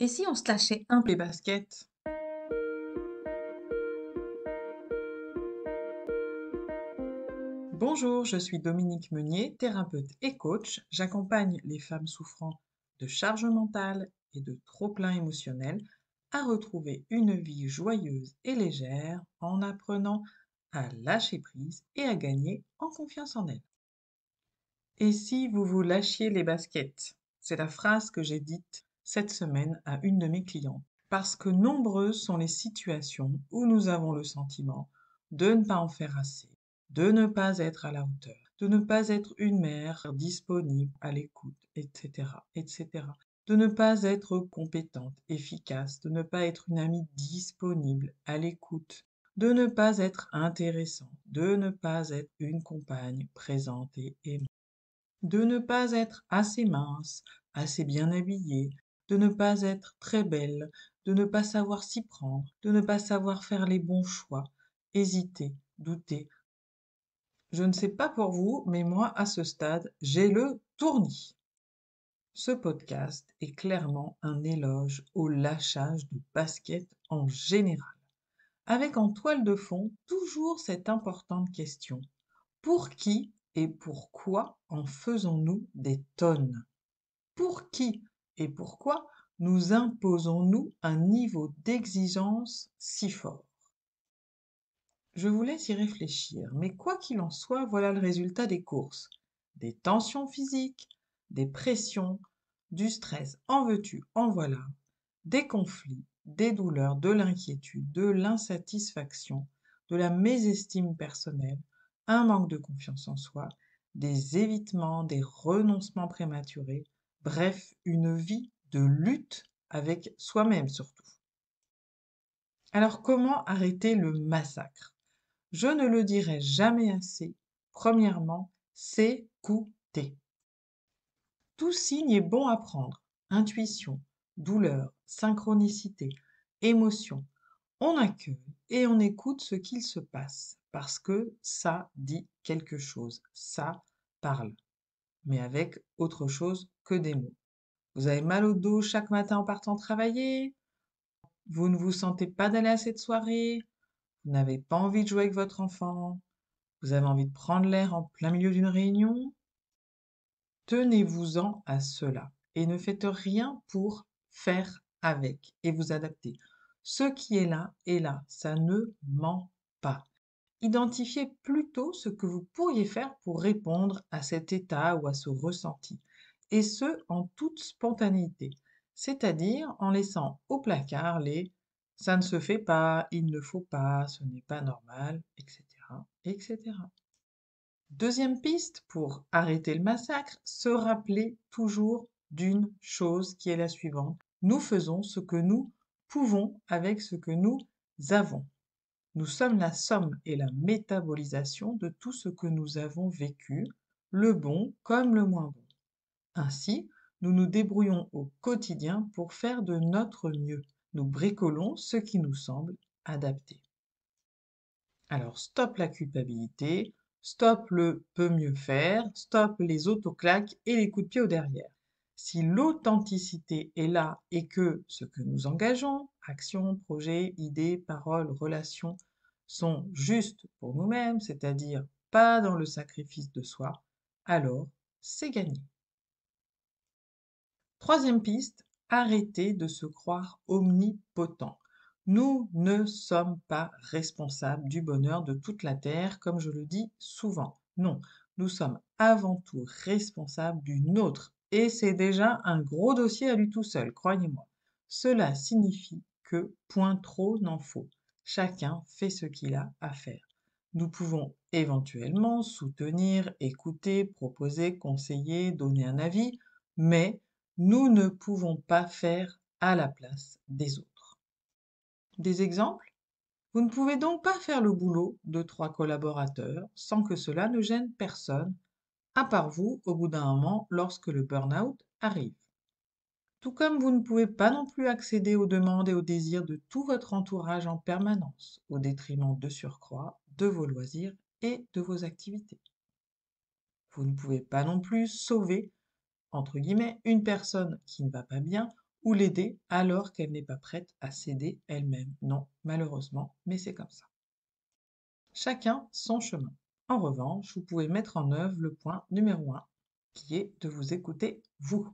Et si on se lâchait un peu les baskets? Bonjour, je suis Dominique Meunier, thérapeute et coach. J'accompagne les femmes souffrant de charge mentale et de trop-plein émotionnel à retrouver une vie joyeuse et légère en apprenant à lâcher prise et à gagner en confiance en elles. Et si vous vous lâchiez les baskets? C'est la phrase que j'ai dite cette semaine à une de mes clientes. Parce que nombreuses sont les situations où nous avons le sentiment de ne pas en faire assez, de ne pas être à la hauteur, de ne pas être une mère disponible, à l'écoute, etc., etc. De ne pas être compétente, efficace, de ne pas être une amie disponible, à l'écoute, de ne pas être intéressante, de ne pas être une compagne présente et aimante, de ne pas être assez mince, assez bien habillée, de ne pas être très belle, de ne pas savoir s'y prendre, de ne pas savoir faire les bons choix, hésiter, douter. Je ne sais pas pour vous, mais moi, à ce stade, j'ai le tournis. Ce podcast est clairement un éloge au lâchage de basket en général, avec en toile de fond toujours cette importante question. Pour qui et pourquoi en faisons-nous des tonnes? Pour qui et pourquoi nous imposons-nous un niveau d'exigence si fort? Je vous laisse y réfléchir, mais quoi qu'il en soit, voilà le résultat des courses. Des tensions physiques, des pressions, du stress, en veux-tu, en voilà, des conflits, des douleurs, de l'inquiétude, de l'insatisfaction, de la mésestime personnelle, un manque de confiance en soi, des évitements, des renoncements prématurés, bref, une vie de lutte avec soi-même surtout. Alors comment arrêter le massacre? Je ne le dirai jamais assez. Premièrement, s'écouter. Tout signe est bon à prendre. Intuition, douleur, synchronicité, émotion. On accueille et on écoute ce qu'il se passe parce que ça dit quelque chose, ça parle, mais avec autre chose que des mots. Vous avez mal au dos chaque matin en partant travailler? Vous ne vous sentez pas d'aller à cette soirée? Vous n'avez pas envie de jouer avec votre enfant? Vous avez envie de prendre l'air en plein milieu d'une réunion? Tenez-vous-en à cela et ne faites rien pour faire avec et vous adapter. Ce qui est là, ça ne ment pas. Identifiez plutôt ce que vous pourriez faire pour répondre à cet état ou à ce ressenti, et ce, en toute spontanéité, c'est-à-dire en laissant au placard les ça ne se fait pas, il ne faut pas, ce n'est pas normal, etc., etc. Deuxième piste pour arrêter le massacre, se rappeler toujours d'une chose qui est la suivante. Nous faisons ce que nous pouvons avec ce que nous avons. Nous sommes la somme et la métabolisation de tout ce que nous avons vécu, le bon comme le moins bon. Ainsi, nous nous débrouillons au quotidien pour faire de notre mieux. Nous bricolons ce qui nous semble adapté. Alors stop la culpabilité, stop le peut mieux faire, stop les autoclaques et les coups de pied au derrière. Si l'authenticité est là et que ce que nous engageons, actions, projets, idées, paroles, relations, sont justes pour nous-mêmes, c'est-à-dire pas dans le sacrifice de soi, alors c'est gagné. Troisième piste, arrêtez de se croire omnipotent. Nous ne sommes pas responsables du bonheur de toute la Terre, comme je le dis souvent. Non, nous sommes avant tout responsables du nôtre. Et c'est déjà un gros dossier à lui tout seul, croyez-moi. Cela signifie que point trop n'en faut. Chacun fait ce qu'il a à faire. Nous pouvons éventuellement soutenir, écouter, proposer, conseiller, donner un avis, mais nous ne pouvons pas faire à la place des autres. Des exemples? Vous ne pouvez donc pas faire le boulot de 3 collaborateurs sans que cela ne gêne personne, à part vous, au bout d'un moment, lorsque le burn-out arrive. Tout comme vous ne pouvez pas non plus accéder aux demandes et aux désirs de tout votre entourage en permanence, au détriment de surcroît de vos loisirs et de vos activités. Vous ne pouvez pas non plus sauver, entre guillemets, une personne qui ne va pas bien ou l'aider alors qu'elle n'est pas prête à s'aider elle-même. Non, malheureusement, mais c'est comme ça. Chacun son chemin. En revanche, vous pouvez mettre en œuvre le point numéro 1, qui est de vous écouter vous.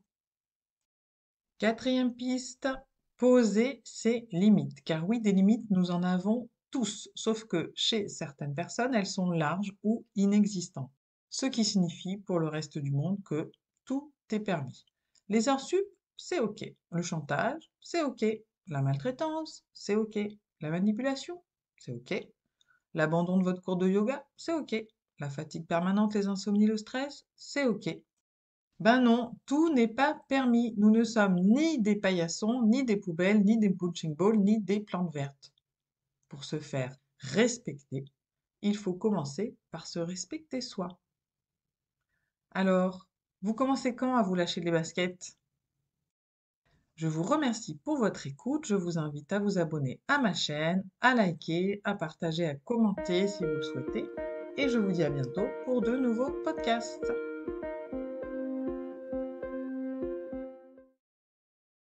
Quatrième piste, poser ses limites. Car oui, des limites, nous en avons tous, sauf que chez certaines personnes, elles sont larges ou inexistantes. Ce qui signifie pour le reste du monde que tout est permis. Les heures sup, c'est OK. Le chantage, c'est OK. La maltraitance, c'est OK. La manipulation, c'est OK. L'abandon de votre cours de yoga, c'est OK. La fatigue permanente, les insomnies, le stress, c'est OK. Ben non, tout n'est pas permis. Nous ne sommes ni des paillassons, ni des poubelles, ni des punching balls, ni des plantes vertes. Pour se faire respecter, il faut commencer par se respecter soi. Alors, vous commencez quand à vous lâcher les baskets? Je vous remercie pour votre écoute. Je vous invite à vous abonner à ma chaîne, à liker, à partager, à commenter si vous le souhaitez. Et je vous dis à bientôt pour de nouveaux podcasts.